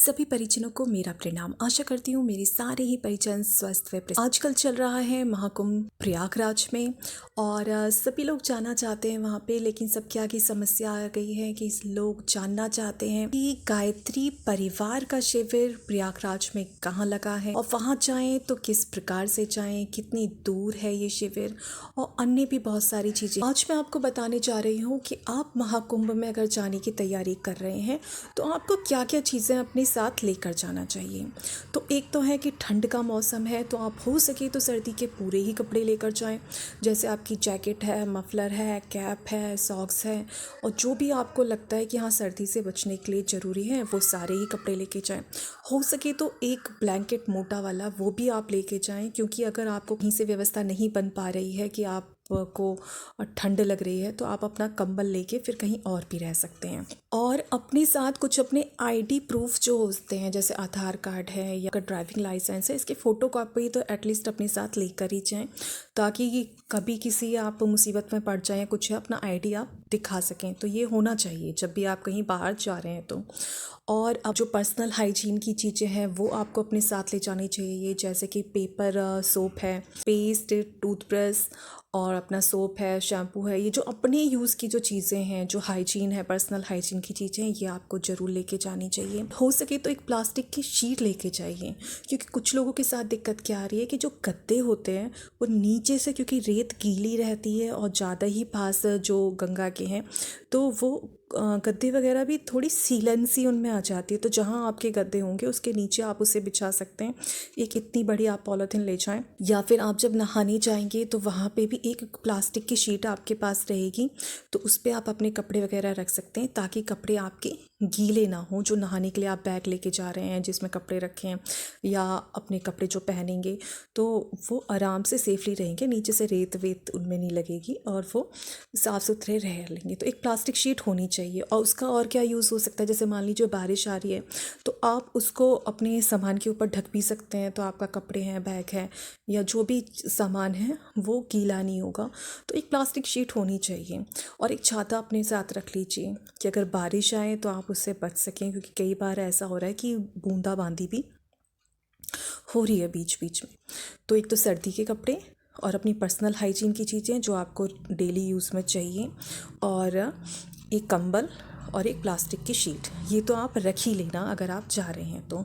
सभी परिजनों को मेरा प्रणाम। आशा करती हूँ मेरे सारे ही परिजन स्वस्थ व प्रसन्न। आजकल चल रहा है महाकुंभ प्रयागराज में और सभी लोग जाना चाहते हैं वहाँ पे, लेकिन सबके आगे समस्या आ गई है कि लोग जानना चाहते हैं कि गायत्री परिवार का शिविर प्रयागराज में कहाँ लगा है और वहाँ जाएं तो किस प्रकार से जाएं, कितनी दूर है ये शिविर और अन्य भी बहुत सारी चीज़ें। आज मैं आपको बताने जा रही हूँ कि आप महाकुंभ में अगर जाने की तैयारी कर रहे हैं तो आपको क्या क्या चीज़ें अपने साथ लेकर जाना चाहिए। तो एक तो है कि ठंड का मौसम है, तो आप हो सके तो सर्दी के पूरे ही कपड़े लेकर जाएं, जैसे आपकी जैकेट है, मफलर है, कैप है, सॉक्स है और जो भी आपको लगता है कि हाँ सर्दी से बचने के लिए ज़रूरी है वो सारे ही कपड़े लेके जाएं। हो सके तो एक ब्लैंकेट मोटा वाला वो भी आप लेके जाएं, क्योंकि अगर आपको कहीं से व्यवस्था नहीं बन पा रही है कि आप को ठंड लग रही है तो आप अपना कंबल लेके फिर कहीं और भी रह सकते हैं। और अपने साथ कुछ अपने आईडी प्रूफ जो होते हैं, जैसे आधार कार्ड है या ड्राइविंग लाइसेंस है, इसके फ़ोटो कॉपी तो एटलीस्ट अपने साथ लेकर ही जाएं, ताकि कभी किसी आप मुसीबत में पड़ जाएं कुछ है अपना आईडी आप दिखा सकें। तो ये होना चाहिए जब भी आप कहीं बाहर जा रहे हैं तो। और अब जो पर्सनल हाइजीन की चीज़ें हैं वो आपको अपने साथ ले जानी चाहिए, जैसे कि पेपर सोप है, पेस्ट, टूथब्रश और अपना सोप है, शैम्पू है। ये जो अपने यूज़ की जो चीज़ें हैं, जो हाइजीन है, पर्सनल हाइजीन की चीज़ें हैं, ये आपको ज़रूर लेके जानी चाहिए। हो सके तो एक प्लास्टिक की शीट लेके जाइए, क्योंकि कुछ लोगों के साथ दिक्कत क्या आ रही है कि जो गद्दे होते हैं वो नीचे से, क्योंकि रेत गीली रहती है और ज़्यादा ही पास जो गंगा के हैं, तो वो गद्दे वगैरह भी थोड़ी सीलन सी उनमें आ जाती है। तो जहाँ आपके गद्दे होंगे उसके नीचे आप उसे बिछा सकते हैं। एक इतनी बड़ी आप पॉलीथीन ले जाएं, या फिर आप जब नहाने जाएंगे तो वहाँ पे भी एक प्लास्टिक की शीट आपके पास रहेगी, तो उस पर आप अपने कपड़े वगैरह रख सकते हैं, ताकि कपड़े आपके गीले ना हो। जो नहाने के लिए आप बैग लेके जा रहे हैं जिसमें कपड़े रखे हैं, या अपने कपड़े जो पहनेंगे, तो वो आराम से सेफली रहेंगे, नीचे से रेत वेत उनमें नहीं लगेगी और वो साफ़ सुथरे रह लेंगे। तो एक प्लास्टिक शीट होनी चाहिए। और उसका और क्या यूज़ हो सकता है, जैसे मान लीजिए बारिश आ रही है तो आप उसको अपने सामान के ऊपर ढक भी सकते हैं, तो आपका कपड़े हैं, बैग है या जो भी सामान है वो गीला नहीं होगा। तो एक प्लास्टिक शीट होनी चाहिए। और एक छाता अपने साथ रख लीजिए कि अगर बारिश आए तो आप उससे बच सकें, क्योंकि कई बार ऐसा हो रहा है कि बूंदाबांदी भी हो रही है बीच बीच में। तो एक तो सर्दी के कपड़े और अपनी पर्सनल हाइजीन की चीज़ें जो आपको डेली यूज़ में चाहिए, और एक कंबल और एक प्लास्टिक की शीट, ये तो आप रख ही लेना अगर आप जा रहे हैं तो।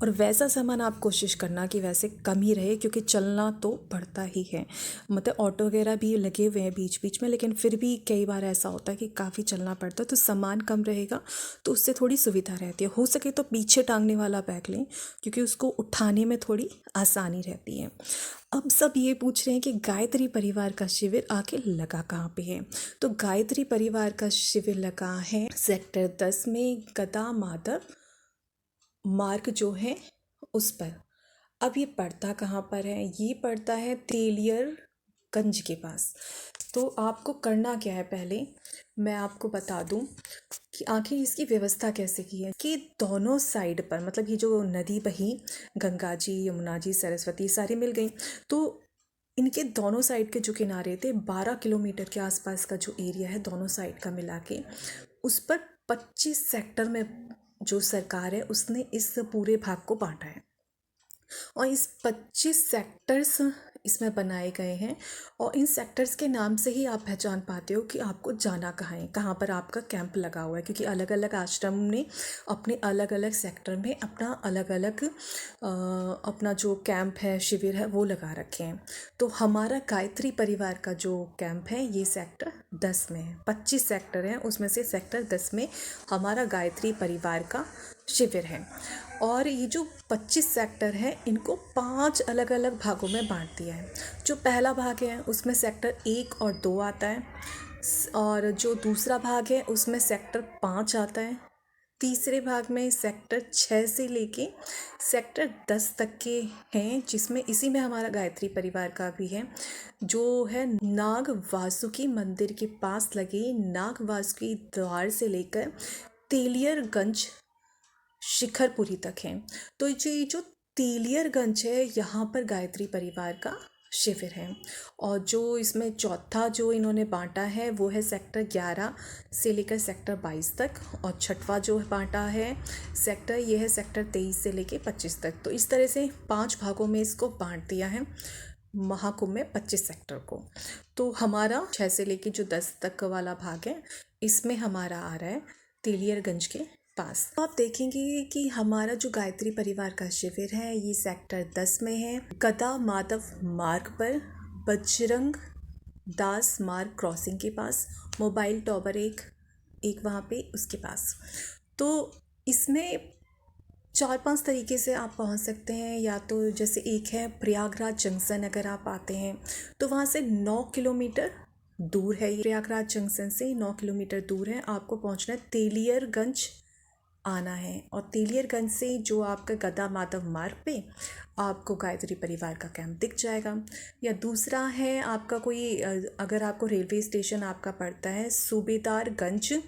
और वैसा सामान आप कोशिश करना कि वैसे कम ही रहे, क्योंकि चलना तो पड़ता ही है। मतलब ऑटो वगैरह भी लगे हुए हैं बीच बीच में, लेकिन फिर भी कई बार ऐसा होता है कि काफ़ी चलना पड़ता है, तो सामान कम रहेगा तो उससे थोड़ी सुविधा रहती है। हो सके तो पीछे टांगने वाला बैग लें, क्योंकि उसको उठाने में थोड़ी आसानी रहती है। अब सब ये पूछ रहे हैं कि गायत्री परिवार का शिविर आके लगा कहाँ पे है। तो गायत्री परिवार का शिविर लगा है सेक्टर 10 में, गदा माधव मार्ग जो है उस पर। अब ये पड़ता कहाँ पर है, ये पड़ता है तेलियरगंज के पास। तो आपको करना क्या है, पहले मैं आपको बता दूं कि आखिर इसकी व्यवस्था कैसे की है। कि दोनों साइड पर, मतलब ये जो नदी बही, गंगा जी, यमुना जी, सरस्वती सारी मिल गई, तो इनके दोनों साइड के जो किनारे थे, 12 किलोमीटर के आसपास का जो एरिया है दोनों साइड का मिला के, उस पर 25 सेक्टर में जो सरकार है उसने इस पूरे भाग को बांटा है। और इस 25 सेक्टर्स इसमें बनाए गए हैं, और इन सेक्टर्स के नाम से ही आप पहचान पाते हो कि आपको जाना कहाँ है, कहाँ पर आपका कैंप लगा हुआ है, क्योंकि अलग अलग आश्रम ने अपने अलग अलग सेक्टर में अपना अलग अलग अपना जो कैंप है, शिविर है, वो लगा रखे हैं। तो हमारा गायत्री परिवार का जो कैंप है ये सेक्टर 10 में है। 25 सेक्टर हैं, उसमें से सेक्टर 10 में हमारा गायत्री परिवार का शिविर है। और ये जो 25 सेक्टर हैं इनको 5 अलग अलग भागों में बांट दिया है। जो पहला भाग है उसमें सेक्टर 1 और 2 आता है, और जो दूसरा भाग है उसमें सेक्टर 5 आता है, तीसरे भाग में सेक्टर 6 से लेके सेक्टर 10 तक के हैं, जिसमें इसी में हमारा गायत्री परिवार का भी है, जो है नाग वासुकी मंदिर के पास लगे नाग वासुकी द्वार से लेकर तेलियरगंज शिखरपुरी तक हैं। तो ये जो तेलियरगंज है यहाँ पर गायत्री परिवार का शिविर हैं। और जो इसमें चौथा जो इन्होंने बांटा है वो है सेक्टर 11 से लेकर सेक्टर 22 तक, और छठवां जो बांटा है सेक्टर, ये है सेक्टर 23 से लेकर 25 तक। तो इस तरह से 5 भागों में इसको बांट दिया है महाकुंभ में 25 सेक्टर को। तो हमारा 6 से लेकर जो 10 तक वाला भाग है इसमें हमारा आ रहा है तेलियरगंज के पास। आप देखेंगे कि हमारा जो गायत्री परिवार का शिविर है ये सेक्टर 10 में है, गदा माधव मार्ग पर, बजरंग दास मार्ग क्रॉसिंग के पास, मोबाइल टॉवर एक वहाँ पे उसके पास। तो इसमें 4-5 तरीके से आप पहुंच सकते हैं। या तो जैसे एक है प्रयागराज जंक्शन, अगर आप आते हैं तो वहाँ से 9 किलोमीटर दूर है। ये प्रयागराज जंक्शन से 9 किलोमीटर दूर है। आपको पहुंचना है तेलियरगंज आना है, और तेलियरगंज से जो आपका गदा माधव मार्ग पे आपको गायत्री परिवार का कैंप दिख जाएगा। या दूसरा है आपका कोई अगर आपको रेलवे स्टेशन आपका पड़ता है सूबेदारगंज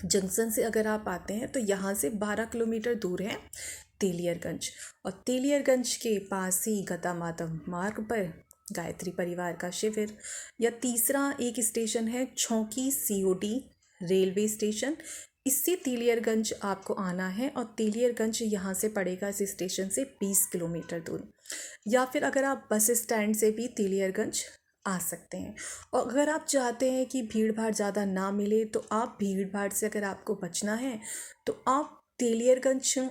जंक्शन से अगर आप आते हैं तो यहाँ से 12 किलोमीटर दूर है तेलियरगंज, और तेलियरगंज के पास ही गदा माधव मार्ग पर गायत्री परिवार का शिविर। या तीसरा एक स्टेशन है छौकी सीओडी रेलवे स्टेशन, इससे तेलियरगंज आपको आना है, और तेलियरगंज यहाँ से पड़ेगा इस स्टेशन से 20 किलोमीटर दूर। या फिर अगर आप बस स्टैंड से भी तेलियरगंज आ सकते हैं। और अगर आप चाहते हैं कि भीड़ भाड़ ज़्यादा ना मिले तो आप भीड़ भाड़ से अगर आपको बचना है तो आप तेलियरगंज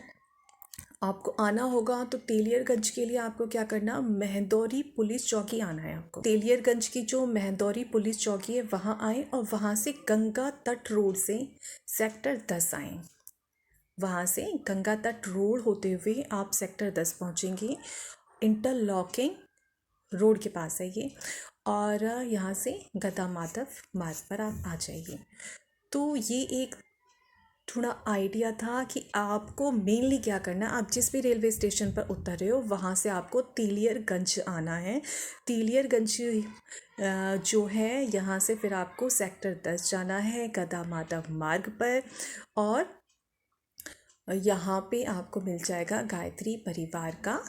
आपको आना होगा। तो तेलियरगंज के लिए आपको क्या करना, महदौरी पुलिस चौकी आना है। आपको तेलियरगंज की जो महदौरी पुलिस चौकी है वहाँ आएँ, और वहाँ से गंगा तट रोड से सेक्टर 10 आएँ। वहाँ से गंगा तट रोड होते हुए आप सेक्टर 10 पहुँचेंगे। इंटरलॉकिंग रोड के पास है ये, और यहाँ से गदा माधव मार्ग पर आप आ जाइए। तो ये एक थोड़ा आइडिया था कि आपको मेनली क्या करना है। आप जिस भी रेलवे स्टेशन पर उतर रहे हो वहाँ से आपको तेलियरगंज आना है। तेलियरगंज जो है यहाँ से फिर आपको सेक्टर 10 जाना है गदा माधव मार्ग पर, और यहाँ पे आपको मिल जाएगा गायत्री परिवार का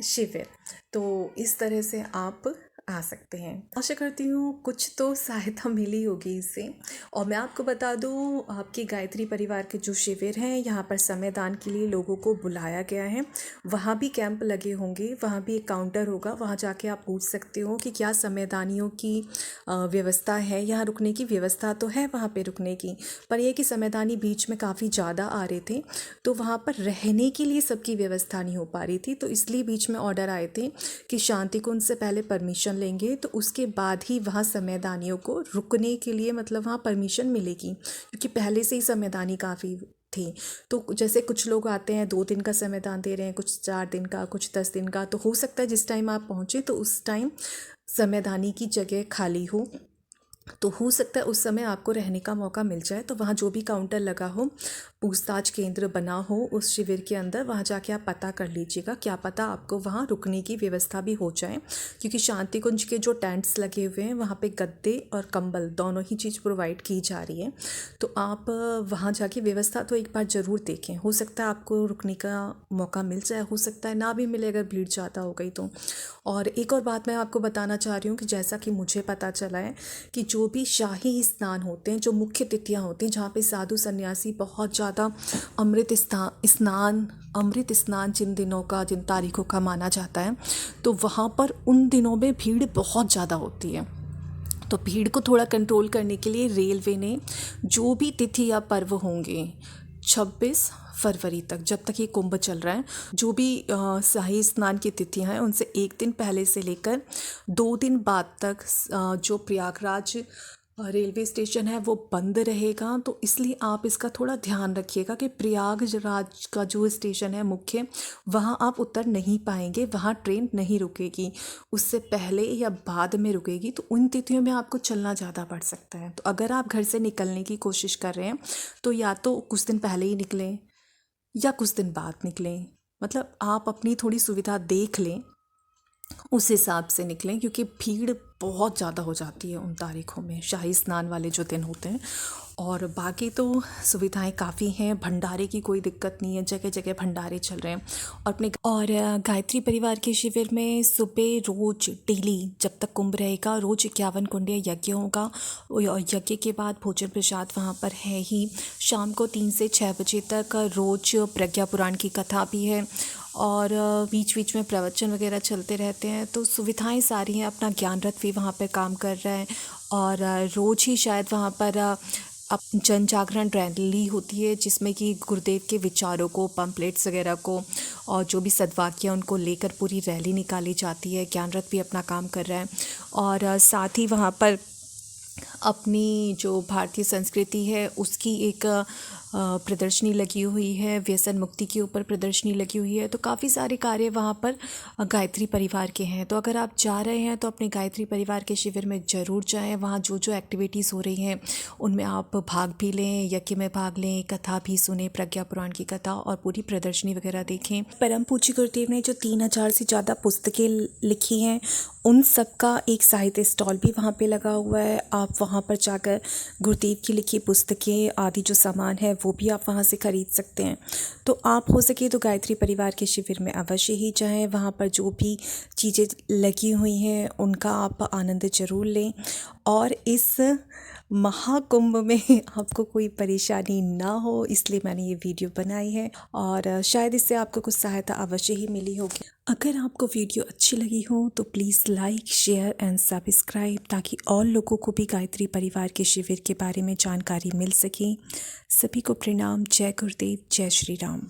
शिविर। तो इस तरह से आप आ सकते हैं। आशा करती हूँ कुछ तो सहायता मिली होगी इससे। और मैं आपको बता दूँ आपकी गायत्री परिवार के जो शिविर हैं यहाँ पर समयदान के लिए लोगों को बुलाया गया है। वहाँ भी कैंप लगे होंगे, वहाँ भी एक काउंटर होगा, वहाँ जाके आप पूछ सकते हो कि क्या समयदानियों की व्यवस्था है। यहाँ रुकने की व्यवस्था तो है वहाँ पे रुकने की, पर यह कि समयदानी बीच में काफ़ी ज़्यादा आ रहे थे तो वहाँ पर रहने के लिए सबकी व्यवस्था नहीं हो पा रही थी। तो इसलिए बीच में ऑर्डर आए थे कि शांति कुंज से पहले परमिशन लेंगे तो उसके बाद ही वहाँ समयदानियों को रुकने के लिए मतलब वहाँ परमिशन मिलेगी, क्योंकि पहले से ही समयदानी काफ़ी थी। तो जैसे कुछ लोग आते हैं 2 दिन का समयदान दे रहे हैं, कुछ 4 दिन का, कुछ 10 दिन का। तो हो सकता है जिस टाइम आप पहुँचे तो उस टाइम समयदानी की जगह खाली हो, तो हो सकता है उस समय आपको रहने का मौका मिल जाए। तो वहाँ जो भी काउंटर लगा हो, पूछताछ केंद्र बना हो उस शिविर के अंदर, वहाँ जाके आप पता कर लीजिएगा, क्या पता आपको वहाँ रुकने की व्यवस्था भी हो जाए। क्योंकि शांति कुंज के जो टेंट्स लगे हुए हैं वहाँ पे गद्दे और कंबल दोनों ही चीज़ प्रोवाइड की जा रही है। तो आप वहाँ जाके व्यवस्था तो एक बार ज़रूर देखें, हो सकता है आपको रुकने का मौका मिल जाए, हो सकता है ना भी मिले अगर भीड़ ज़्यादा हो गई तो। और एक और बात मैं आपको बताना चाह रही हूँ कि जैसा कि मुझे पता चला है कि जो भी शाही स्नान होते हैं, जो मुख्य तिथियाँ होती हैं जहाँ पे साधु सन्यासी बहुत ज़्यादा अमृत स्नान जिन दिनों का, जिन तारीखों का माना जाता है, तो वहाँ पर उन दिनों में भीड़ बहुत ज़्यादा होती है। तो भीड़ को थोड़ा कंट्रोल करने के लिए रेलवे ने जो भी तिथि या पर्व होंगे 26 फरवरी तक, जब तक ये कुंभ चल रहा है, जो भी शाही स्नान की तिथियां हैं उनसे 1 दिन पहले से लेकर 2 दिन बाद तक जो प्रयागराज रेलवे स्टेशन है वो बंद रहेगा। तो इसलिए आप इसका थोड़ा ध्यान रखिएगा कि प्रयागराज का जो स्टेशन है मुख्य, वहाँ आप उतर नहीं पाएंगे, वहाँ ट्रेन नहीं रुकेगी, उससे पहले या बाद में रुकेगी। तो उन तिथियों में आपको चलना ज़्यादा पड़ सकता है। तो अगर आप घर से निकलने की कोशिश कर रहे हैं तो या तो कुछ दिन पहले ही निकलें या कुछ दिन बाद निकलें, मतलब आप अपनी थोड़ी सुविधा देख लें उस हिसाब से निकलें, क्योंकि भीड़ बहुत ज़्यादा हो जाती है उन तारीखों में, शाही स्नान वाले जो दिन होते हैं। और बाकी तो सुविधाएं काफ़ी हैं, भंडारे की कोई दिक्कत नहीं है, जगह जगह भंडारे चल रहे हैं। गायत्री परिवार के शिविर में सुबह रोज डेली जब तक कुंभ रहेगा रोज 51 कुंडीय यज्ञ होगा, और यज्ञ के बाद भोजन प्रसाद वहाँ पर है ही। शाम को 3 से 6 बजे तक रोज प्रज्ञा पुराण की कथा भी है, और बीच बीच में प्रवचन वगैरह चलते रहते हैं। तो सुविधाएं सारी हैं, अपना ज्ञान रथ भी वहाँ पर काम कर रहा है। और रोज़ ही शायद वहाँ पर अब जन जागरण रैली होती है, जिसमें कि गुरुदेव के विचारों को, पम्पलेट्स वगैरह को और जो भी सद्वाक्य उनको लेकर पूरी रैली निकाली जाती है। ज्ञान रथ भी अपना काम कर रहा है। और साथ ही वहाँ पर अपनी जो भारतीय संस्कृति है उसकी एक प्रदर्शनी लगी हुई है, व्यसन मुक्ति के ऊपर प्रदर्शनी लगी हुई है। तो काफ़ी सारे कार्य वहाँ पर गायत्री परिवार के हैं। तो अगर आप जा रहे हैं तो अपने गायत्री परिवार के शिविर में ज़रूर जाएं। वहाँ जो जो एक्टिविटीज़ हो रही हैं उनमें आप भाग भी लें, यज्ञ में भाग लें, कथा भी सुने, प्रज्ञा पुराण की कथा, और पूरी प्रदर्शनी वगैरह देखें। परम पूज्य गुरुदेव ने जो 3000 से ज़्यादा पुस्तकें लिखी हैं उन सब का एक साहित्य स्टॉल भी वहाँ पे लगा हुआ है। आप वहाँ पर जाकर गुरुदेव की लिखी पुस्तकें आदि जो सामान है वो भी आप वहाँ से ख़रीद सकते हैं। तो आप हो सके तो गायत्री परिवार के शिविर में अवश्य ही जाएं। वहाँ पर जो भी चीज़ें लगी हुई हैं उनका आप आनंद ज़रूर लें, और इस महाकुंभ में आपको कोई परेशानी ना हो इसलिए मैंने ये वीडियो बनाई है, और शायद इससे आपको कुछ सहायता अवश्य ही मिली होगी। अगर आपको वीडियो अच्छी लगी हो तो please like, share and subscribe, ताकि और लोगों को भी गायत्री परिवार के शिविर के बारे में जानकारी मिल सके। सभी को प्रणाम। जय गुरुदेव, जय श्री राम।